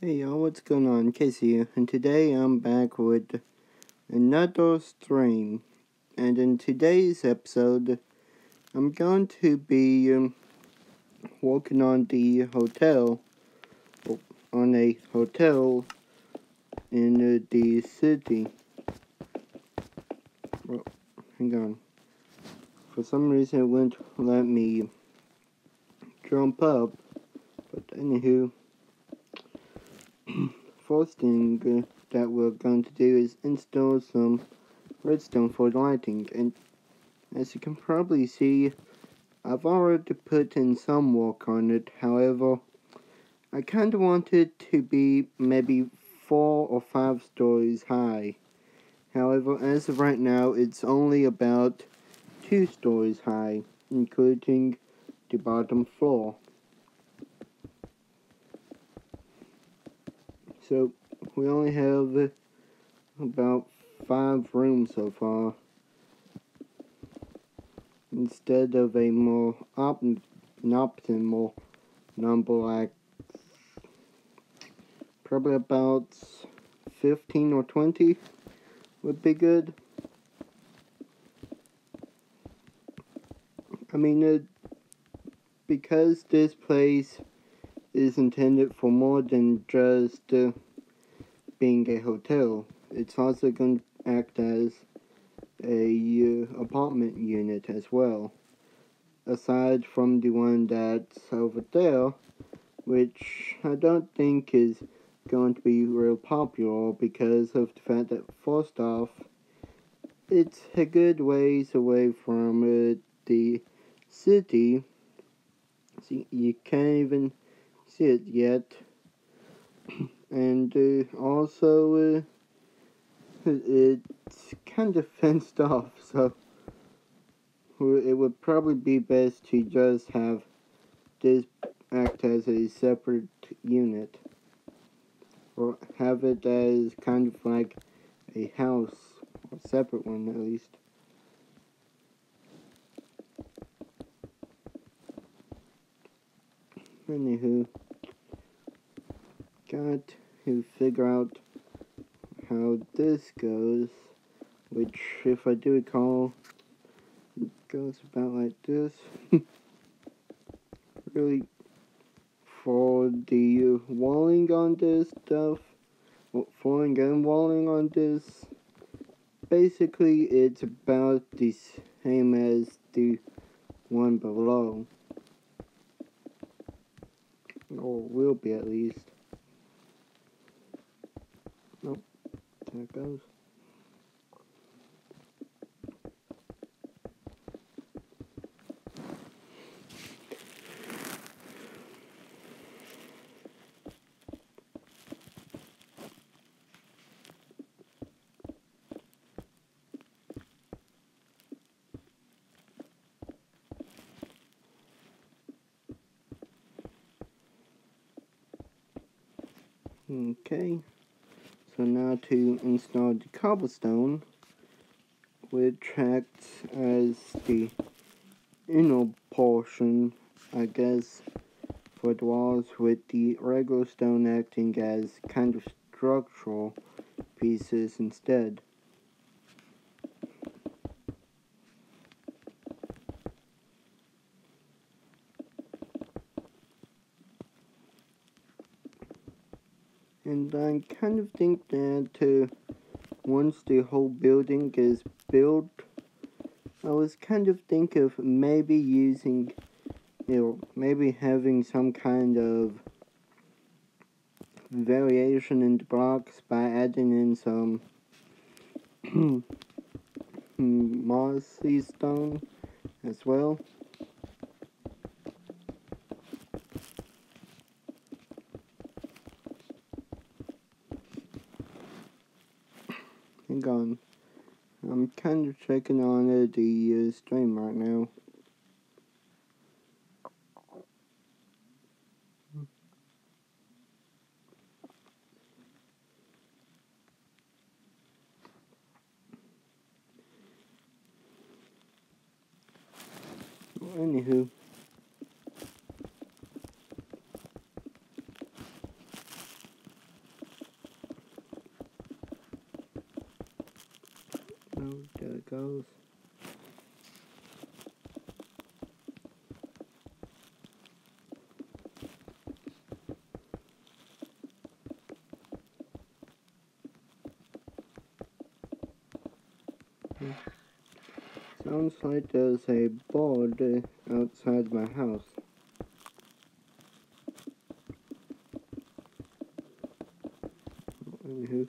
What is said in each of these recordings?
Hey y'all, what's going on? Casey here, and today I'm back with another stream. And in today's episode, I'm going to be working on a hotel in the city. Well, hang on. For some reason, it wouldn't let me jump up. But anywho, first thing that we're going to do is install some redstone for the lighting. And as you can probably see, I've already put in some work on it. However, I kinda want it to be maybe 4 or 5 stories high. However, as of right now, it's only about 2 stories high, including the bottom floor. So, we only have about 5 rooms so far, instead of a more optimal number, like probably about 15 or 20 would be good. I mean, because this place is intended for more than just being a hotel, it's also going to act as a apartment unit as well, aside from the one that's over there, which I don't think is going to be real popular because of the fact that, first off, it's a good ways away from the city. See, you can't even see it yet, and also it's kind of fenced off, so it would probably be best to just have this act as a separate unit, or have it as kind of like a house, a separate one at least. Anywho, got to figure out how this goes, which, if I do recall, goes about like this. Really, for the walling on this stuff, flooring and walling on this, basically it's about the same as the one below, or will be at least. Nope, there it goes. Okay, so now to install the cobblestone, which acts as the inner portion, I guess, for the walls, with the regular stone acting as kind of structural pieces instead. And I kind of think that once the whole building is built, I was kind of thinking of maybe using, maybe having some kind of variation in the blocks by adding in some mossy stone as well. Hang on, I'm kind of checking on the stream right now. Anywho, Oh, there it goes. Sounds like there's a board outside my house. Anywho.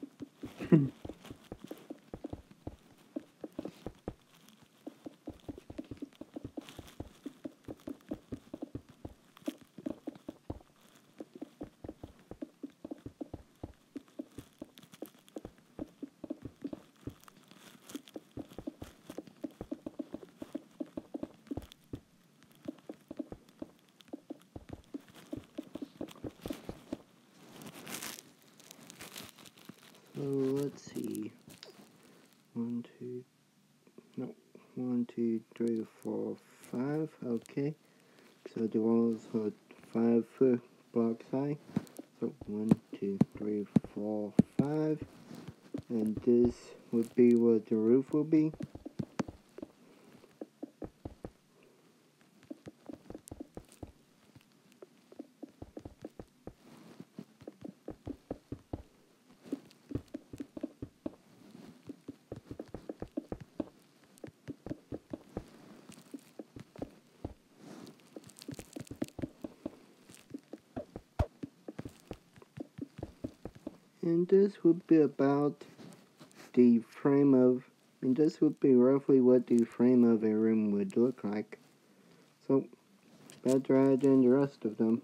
So let's see. 1, 2, 3, 4, 5. Okay. So the walls are 5 blocks high. So 1, 2, 3, 4, 5. And this would be what the roof will be. And this would be about the frame of, and this would be roughly what the frame of a room would look like. So, better add in the rest of them.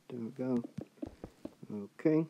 There we go. Okay.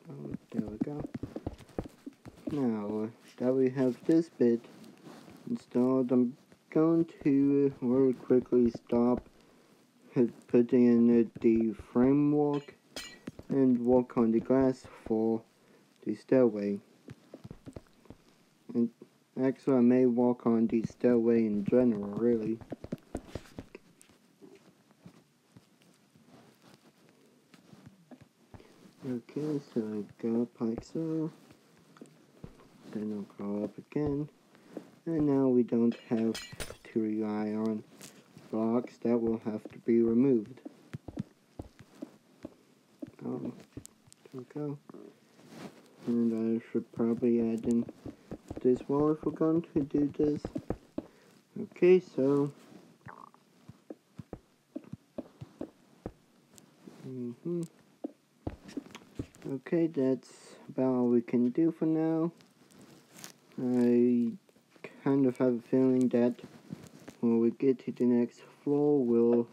Oh, there we go. Now that we have this bit installed, I'm going to really quickly stop putting in the framework and work on the glass for the stairway. And actually I may work on the stairway in general, really. Okay, so I go up like so, then I'll go up again, and now we don't have to rely on blocks that will have to be removed. Oh, there we go. And I should probably add in this wall if we're going to do this. Okay, so okay, that's about all we can do for now. I kind of have a feeling that when we get to the next floor, we'll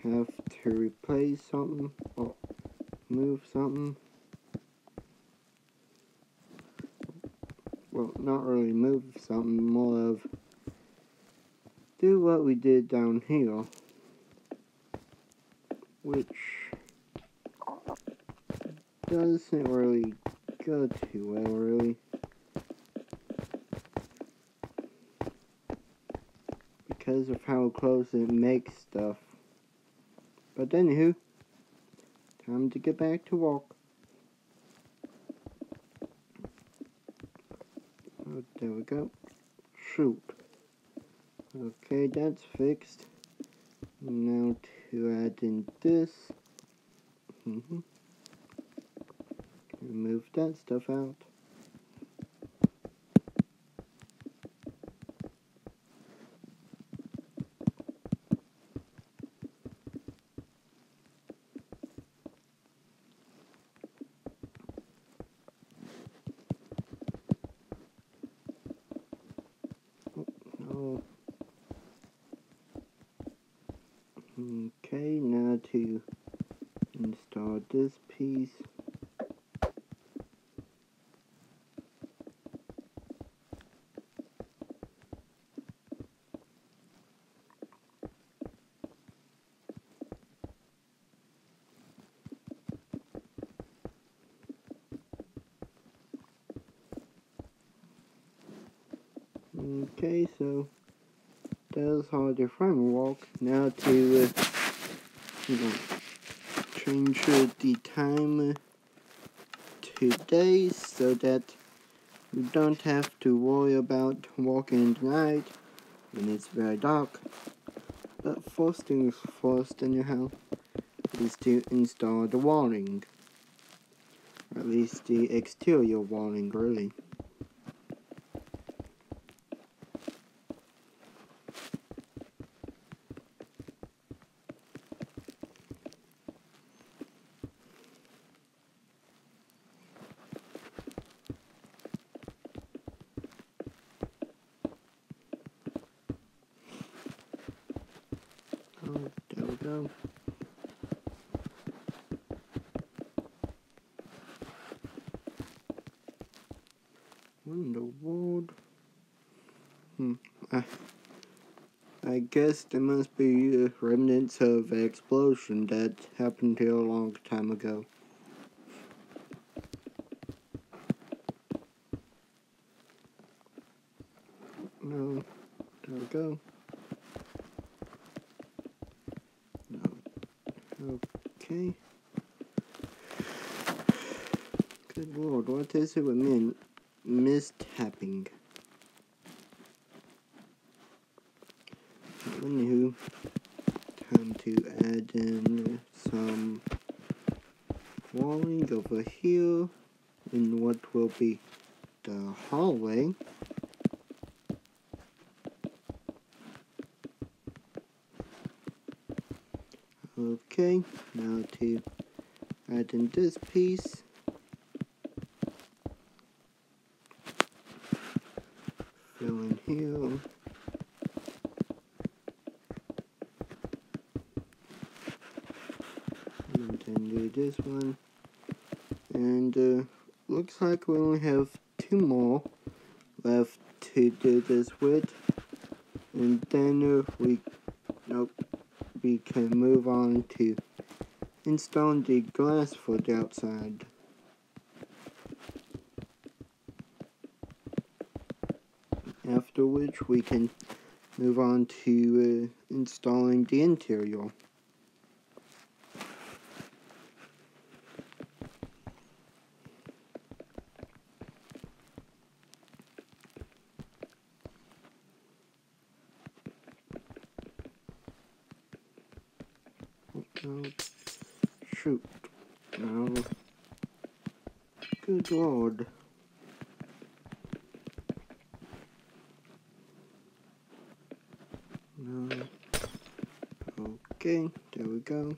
have to replace something or move something. Well, not really move something, more of do what we did down here, which doesn't really go too well, really. Because of how close it makes stuff. But anywho, time to get back to work. Oh, there we go. Shoot. Okay, that's fixed. Now to add in this. Remove that stuff out. this piece. Okay, so that's how the front walk. Now to change the time to days so that you don't have to worry about walking in the night when it's very dark. But first things first anyhow is to install the wiring. Or at least the exterior wiring really. Oh, there we go. What in the world? I guess there must be remnants of an explosion that happened here a long time ago. No, there we go. No, okay. Good lord, what is it with me mistapping? Anywho, time to add in some walling over here in what will be the hallway. Okay, now to add in this piece. Fill in here. And then do this one. And looks like we only have 2 more left to do this with. And then we can move on to installing the glass for the outside. After which we can move on to installing the interior. Oh, shoot. No. Good lord. No. Okay, there we go.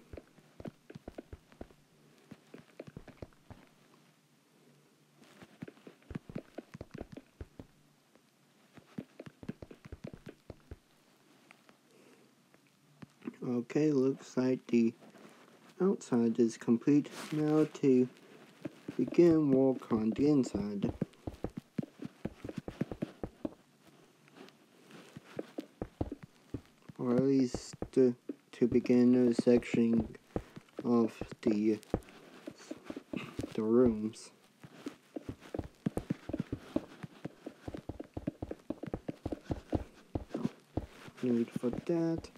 Okay, looks like the outside is complete. Now to begin work on the inside. Or at least to begin a section of the rooms. Need for that.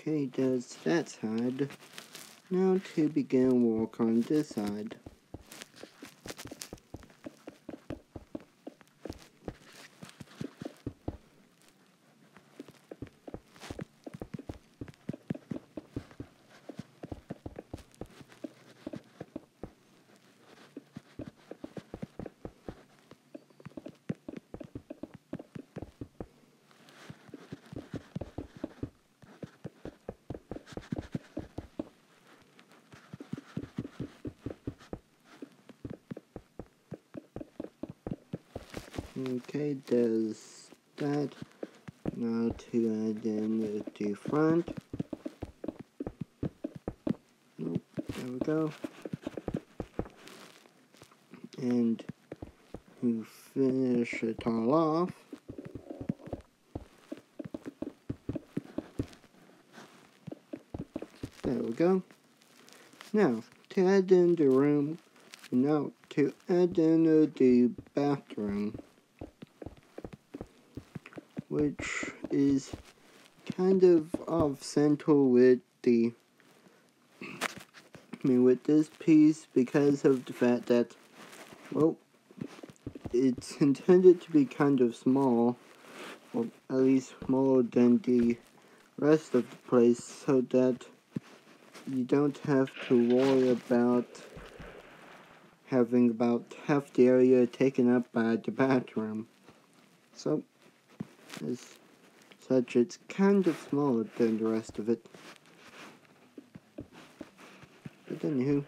Okay, that's that side. Now to begin work on this side. Okay, there's that. Now to add in the front. Nope, there we go. And to finish it all off, there we go. Now, to add in the room, now to add in the bathroom, which is kind of off center with with this piece because of the fact that, well, it's intended to be kind of small, or at least smaller than the rest of the place, so that you don't have to worry about having about half the area taken up by the bathroom. So, as such, it's kind of smaller than the rest of it. But anywho,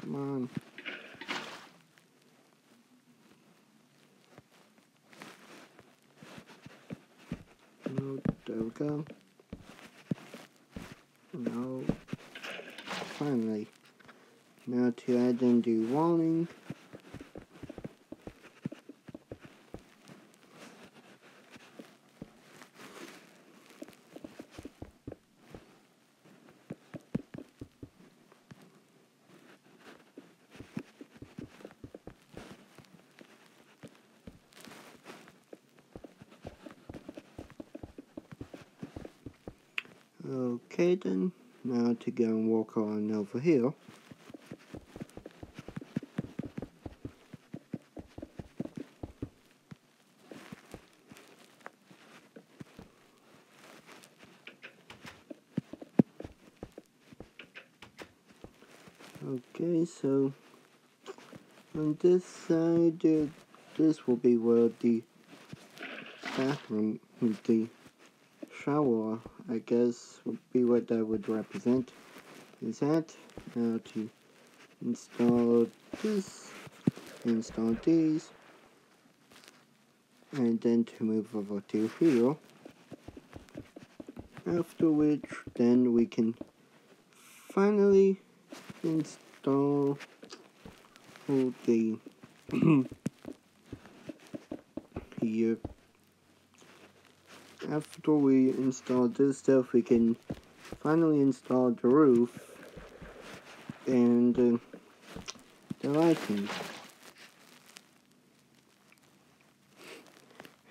come on. No, there we go. No. Finally. Now to add in the walling. Okay then, now to go and walk on over here. Okay, so on this side, this will be where the bathroom, the shower, I guess, would be what that would represent. Is that now to install this, install these, and then to move over to here. After which, then we can finally install the here. After we install this stuff, we can finally install the roof and the lighting.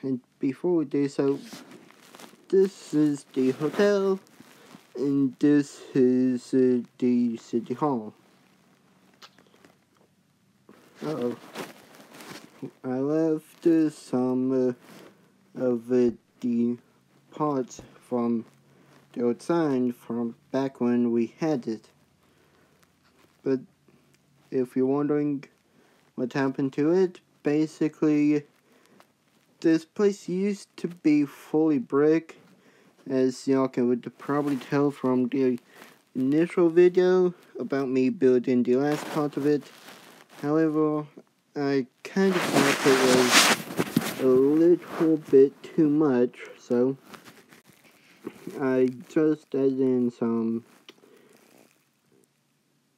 And before we do so, this is the hotel, and this is the city hall. Uh-oh. I left some of the parts from the outside from back when we had it. But if you're wondering what happened to it, basically this place used to be fully brick, as y'all would probably tell from the initial video about me building the last part of it. However, I kind of thought it was a little bit too much, so I just added in some,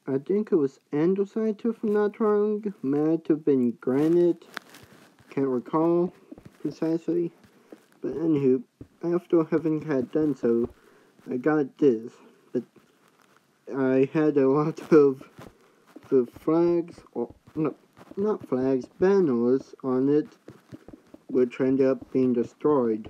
I think it was andesite if I'm not wrong, might have been granite, can't recall precisely, but anywho, after having had done so, I got this, but I had a lot of the flags, or no, not flags, banners on it, which ended up being destroyed.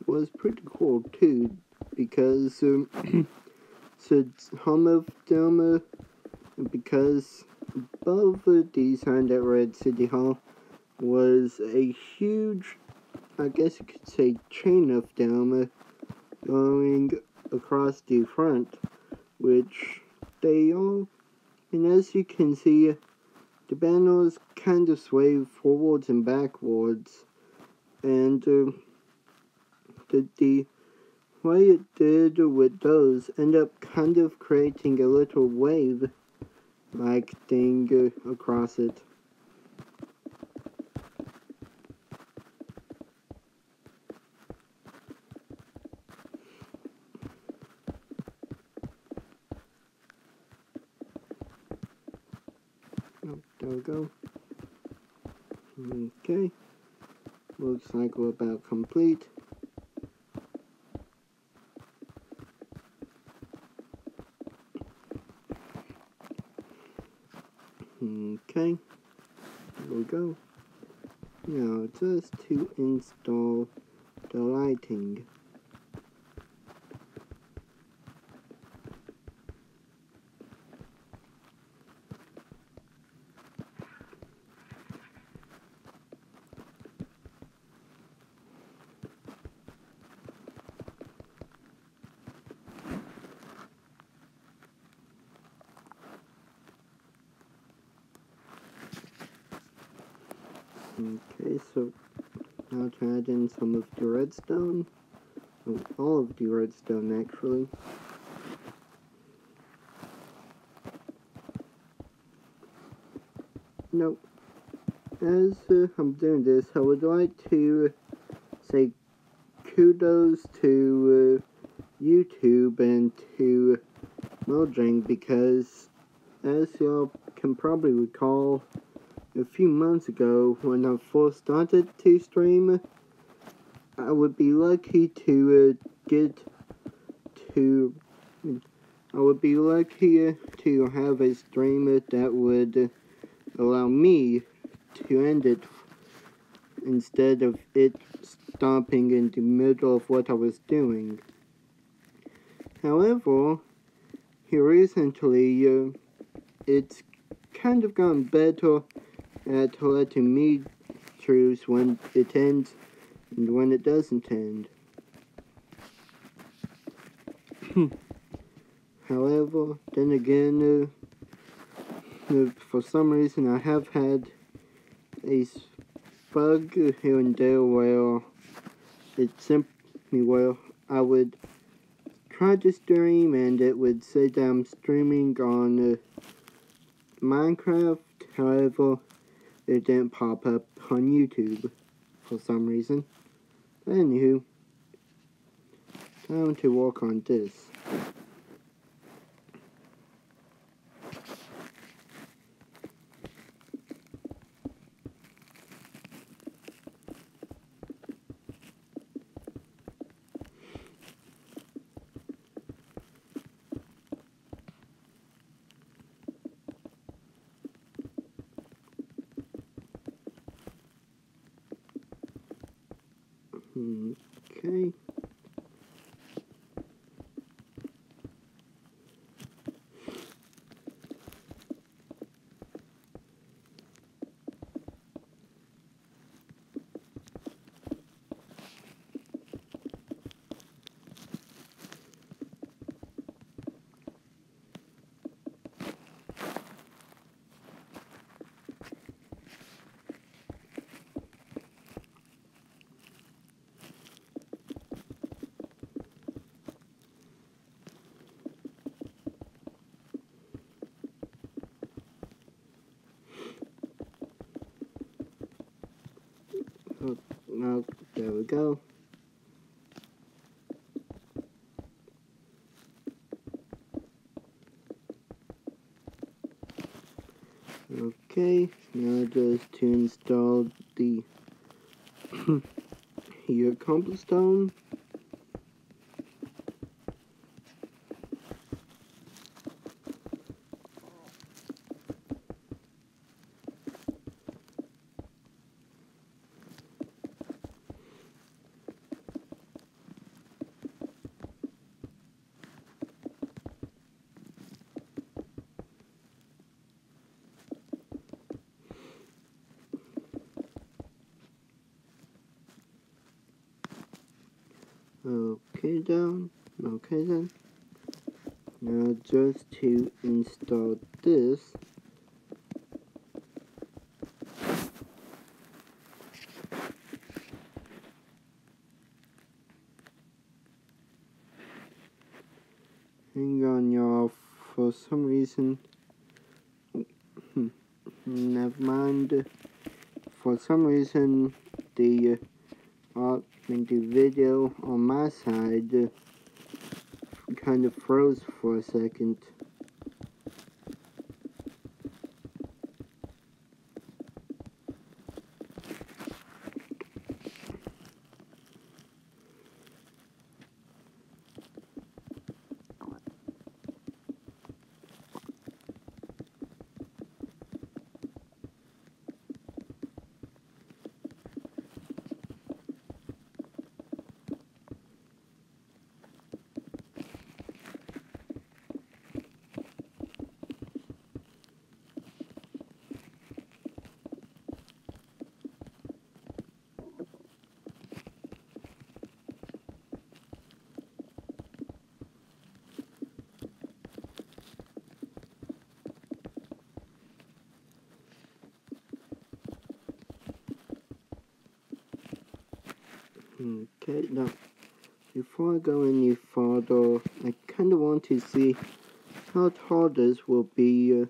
It was pretty cool too, because some of them, because above the sign that read City Hall was a huge, I guess you could say, chain of them going across the front, which they all, and as you can see, the banners kind of sway forwards and backwards, and the way it did with those end up kind of creating a little wave-like thing across it. Oh, there we go. Okay. Looks like we're about complete. Okay. There we go. Now just to install the lighting. Okay, so now to add in some of the redstone. Oh, all of the redstone actually. Now, as I'm doing this, I would like to say kudos to YouTube and to Mojang, because as y'all can probably recall, a few months ago when I first started to stream, I would be lucky to to have a stream that would allow me to end it instead of it stopping in the middle of what I was doing. However, here recently, it's kind of gotten better at letting me choose when it ends and when it doesn't end. However, then again, for some reason I have had a bug here and there where it simply, well, I would try to stream and it would say that I'm streaming on Minecraft. However, it didn't pop up on YouTube for some reason. But anywho, time to work on this. Okay. Oh, now, there we go. Okay, now just to install the your cobblestone. Okay then. Now just to install this, hang on y'all, for some reason, never mind, for some reason the video on my side kind of froze for a second. Okay, now before I go any further, I kind of want to see how tall this will be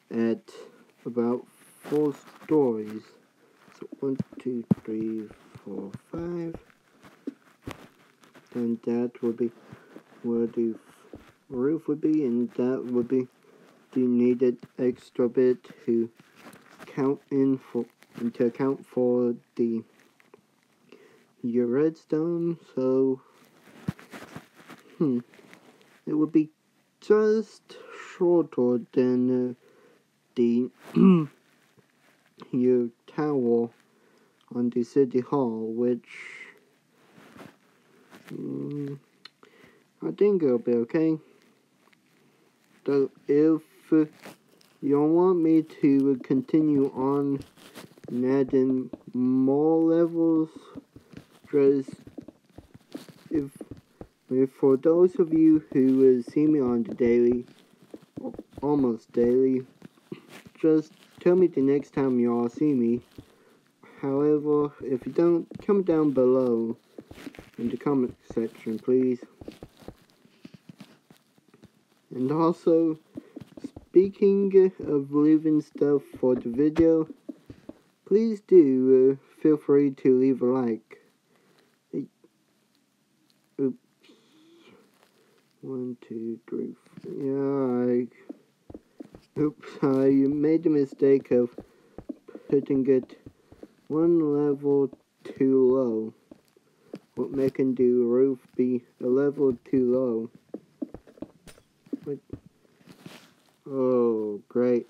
at about 4 stories. So 1, 2, 3, 4, 5. Then that would be where the roof would be, and that would be the needed extra bit to account for your redstone. So it would be just shorter than the your tower on the city hall, which I think it'll be okay. So if you want me to continue on and adding more levels, just if for those of you who see me on the daily, almost daily, just tell me the next time you all see me. However, if you don't, comment down below in the comment section, please. And also, speaking of leaving stuff for the video, please do feel free to leave a like. Oops. 1, 2, 3, 4. Oops, I made the mistake of putting it 1 level too low. What making the roof be a level too low? What? Oh, great.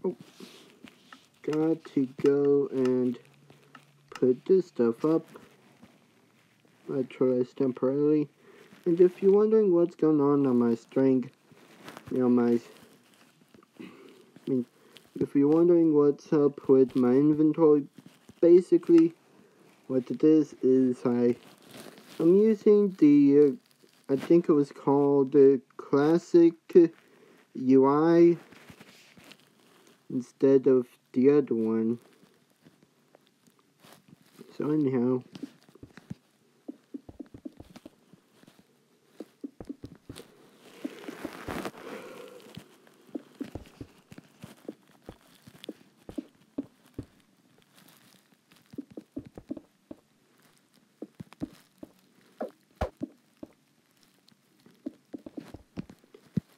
Oh, got to go and put this stuff up. At least temporarily. And if you're wondering what's going on my string, if you're wondering what's up with my inventory, basically what it is I'm using the I think it was called the classic UI instead of the other one. So anyhow,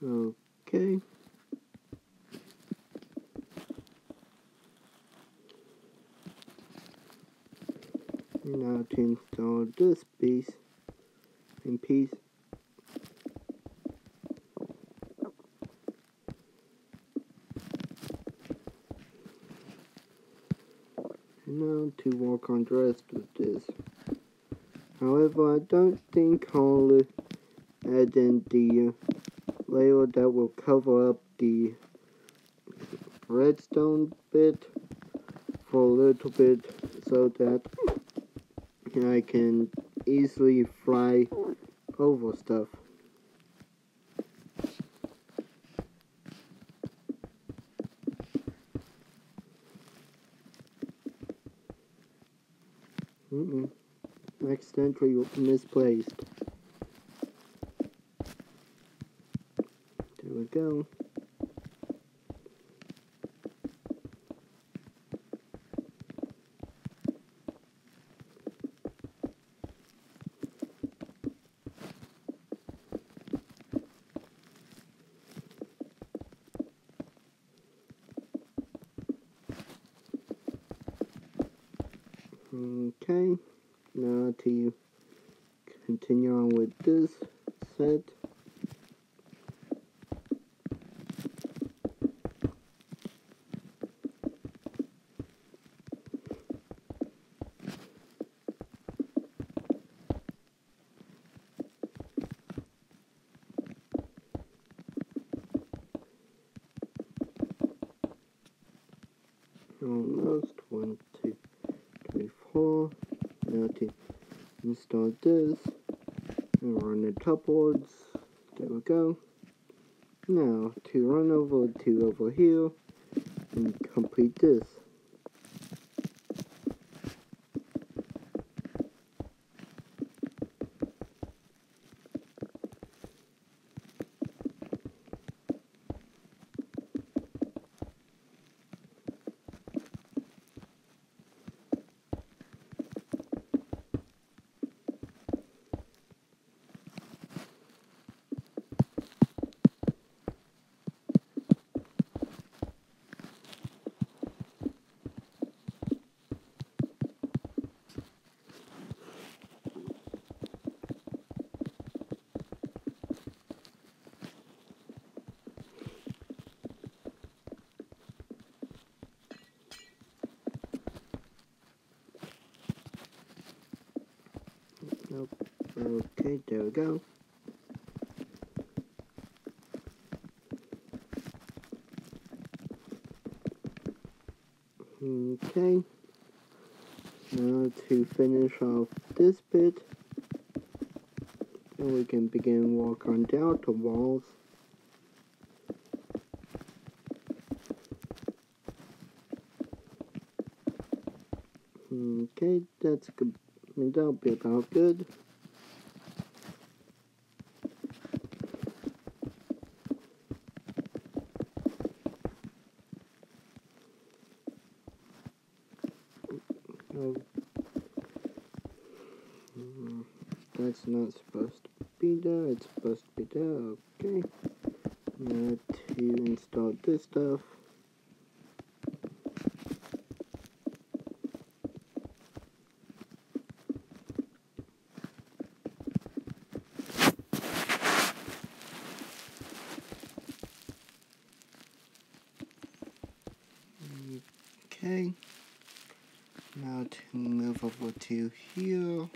okay. Now to install this piece. And now to work on the rest of this. However, I don't think I'll add in the layer that will cover up the redstone bit for a little bit so that I can easily fly over stuff. accidentally misplaced. There we go. Okay, now to continue on with this set. Almost 1, 2, 3, 4. Now to install this and run it upwards. There we go. Now to run over here and complete this. Nope. Okay, there we go. Okay. Now to finish off this bit, and we can begin work on the outer walls. Okay, that's good. I mean, that'll be about good. Oh, that's not supposed to be there. It's supposed to be there. Okay. Now to install this stuff. Okay. Now to move over to here.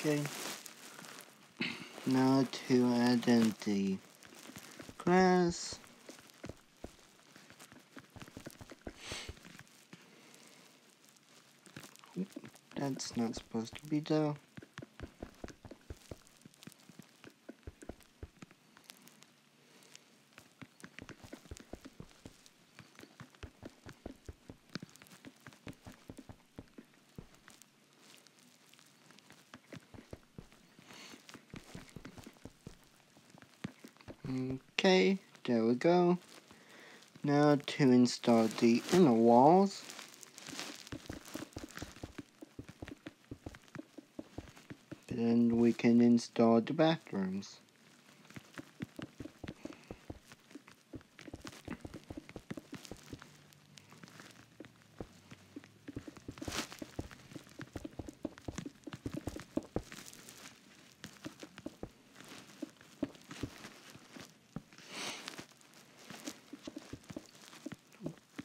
Okay. Now to add in the grass. That's not supposed to be there. Okay, there we go. Now to install the inner walls. Then we can install the bathrooms.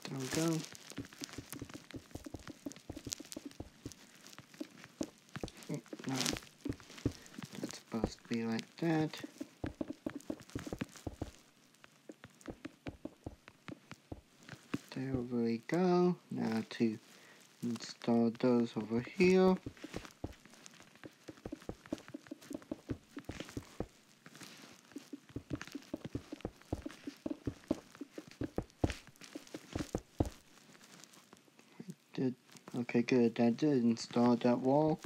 There we go. No, that's supposed to be like that. There we go. Now to install those over here. Okay, good. That did install that wall.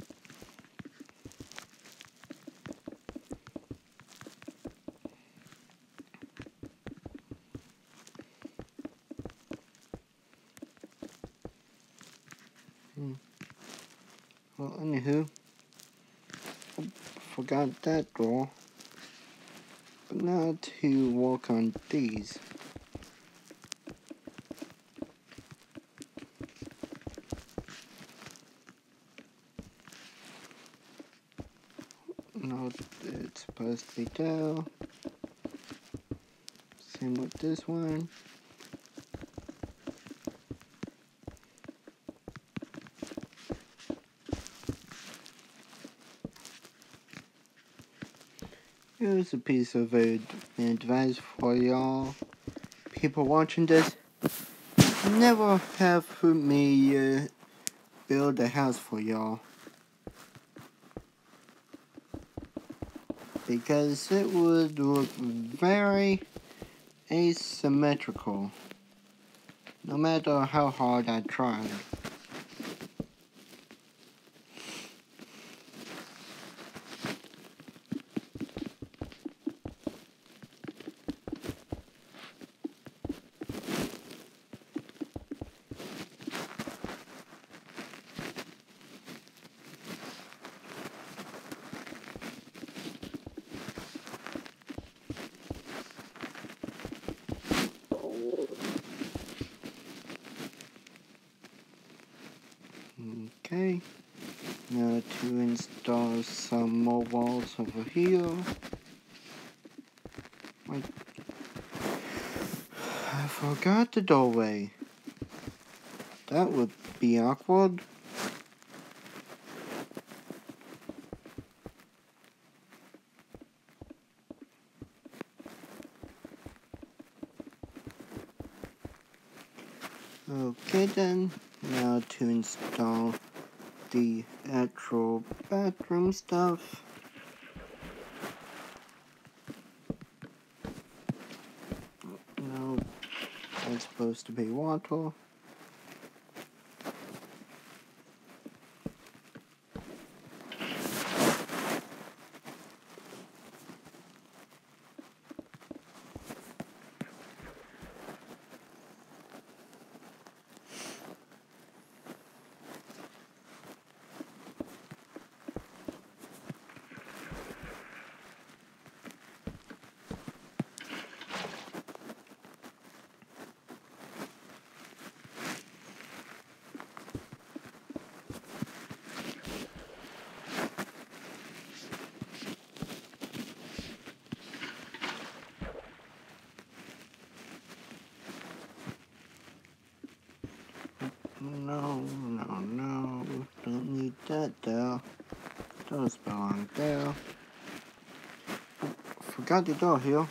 Well, anywho, forgot that door. But now to work on these. No, it's supposed to be down. Same with this one. Here's a piece of advice for y'all. People watching this, never have me build a house for y'all. Because it would look very asymmetrical, no matter how hard I tried. Okay, now to install some more walls over here. I forgot the doorway. That would be awkward. Okay then, now to install the actual bathroom stuff. No, that's supposed to be water. No, don't need that there. Those belong there. Forgot the door here.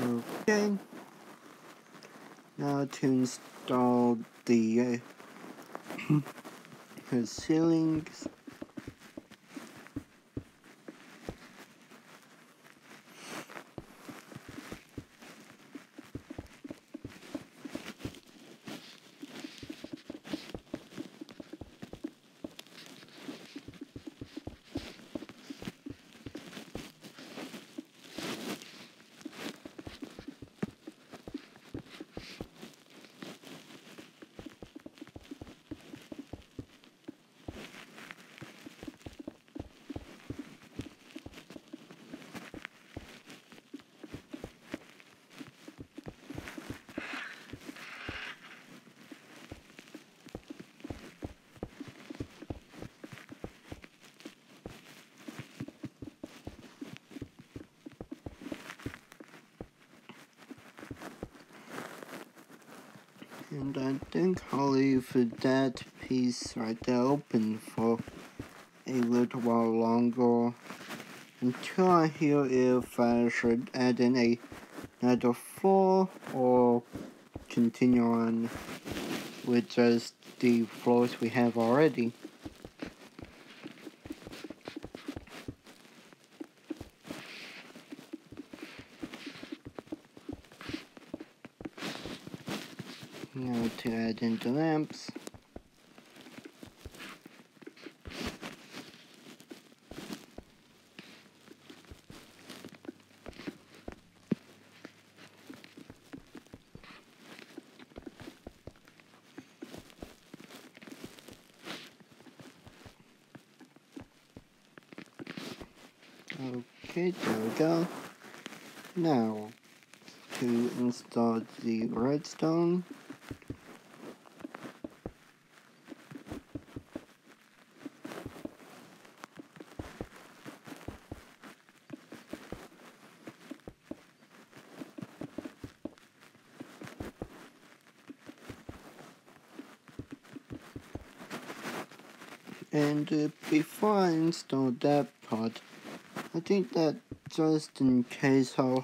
Okay. Now to install the ceilings. And I think I'll leave that piece right there open for a little while longer until I hear if I should add in another floor or continue on with just the floors we have already. Now to add in the lamps. Okay, there we go. Now, to install the redstone. And before I install that part, I think that just in case I'll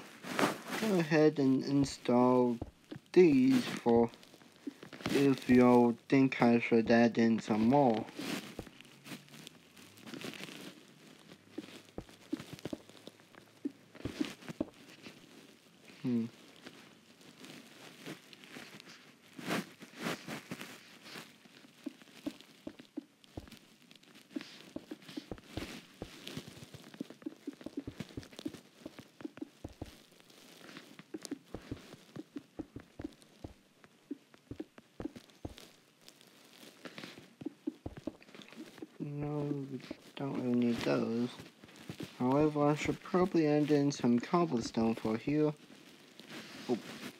go ahead and install these for if you think I should add in some more. No, we don't really need those. However, I should probably add in some cobblestone for here. Oh,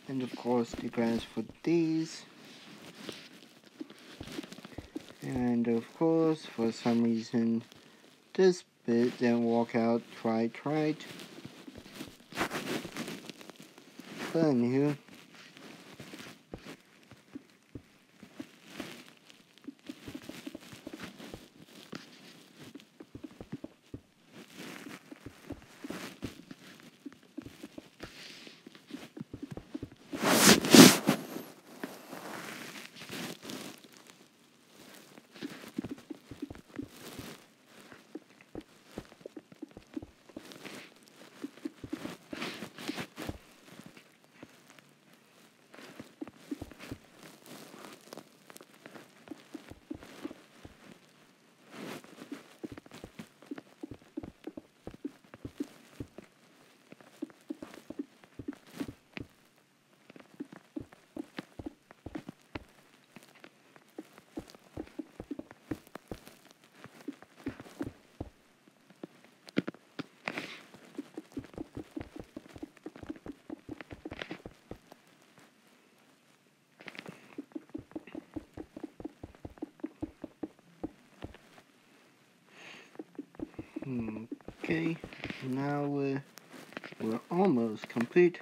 and of course the grass for these. And of course, for some reason, this bit didn't work out right. But anywho. Okay, now we're almost complete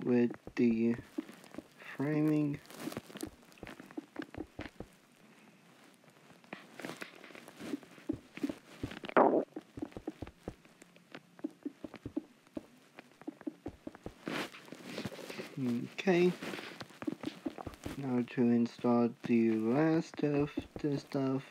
with the framing. Okay, now to install the last of this stuff.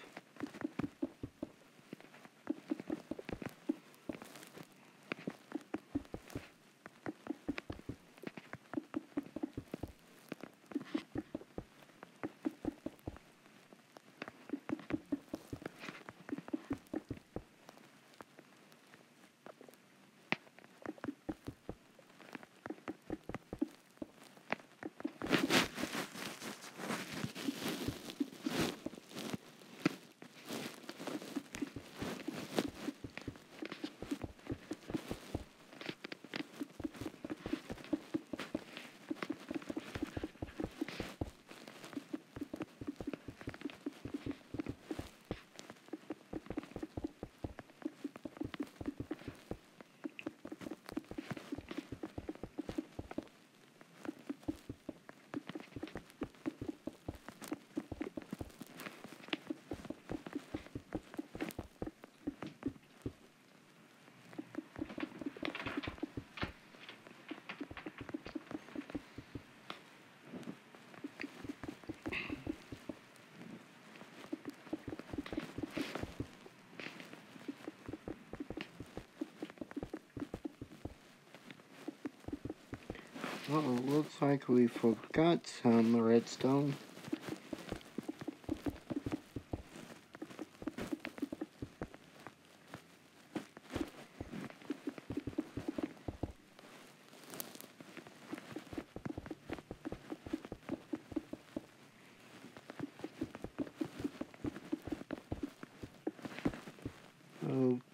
Oh, looks like we forgot some redstone.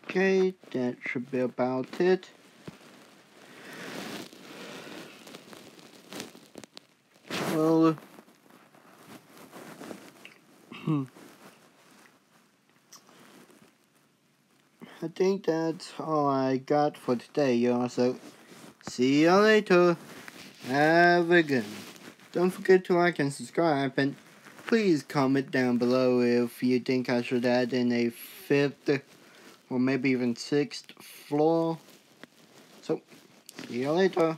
Okay, that should be about it. Well, I think that's all I got for today, y'all. So, see you later. Have a good one. Don't forget to like and subscribe, and please comment down below if you think I should add in a 5th or maybe even 6th floor. So, see you later.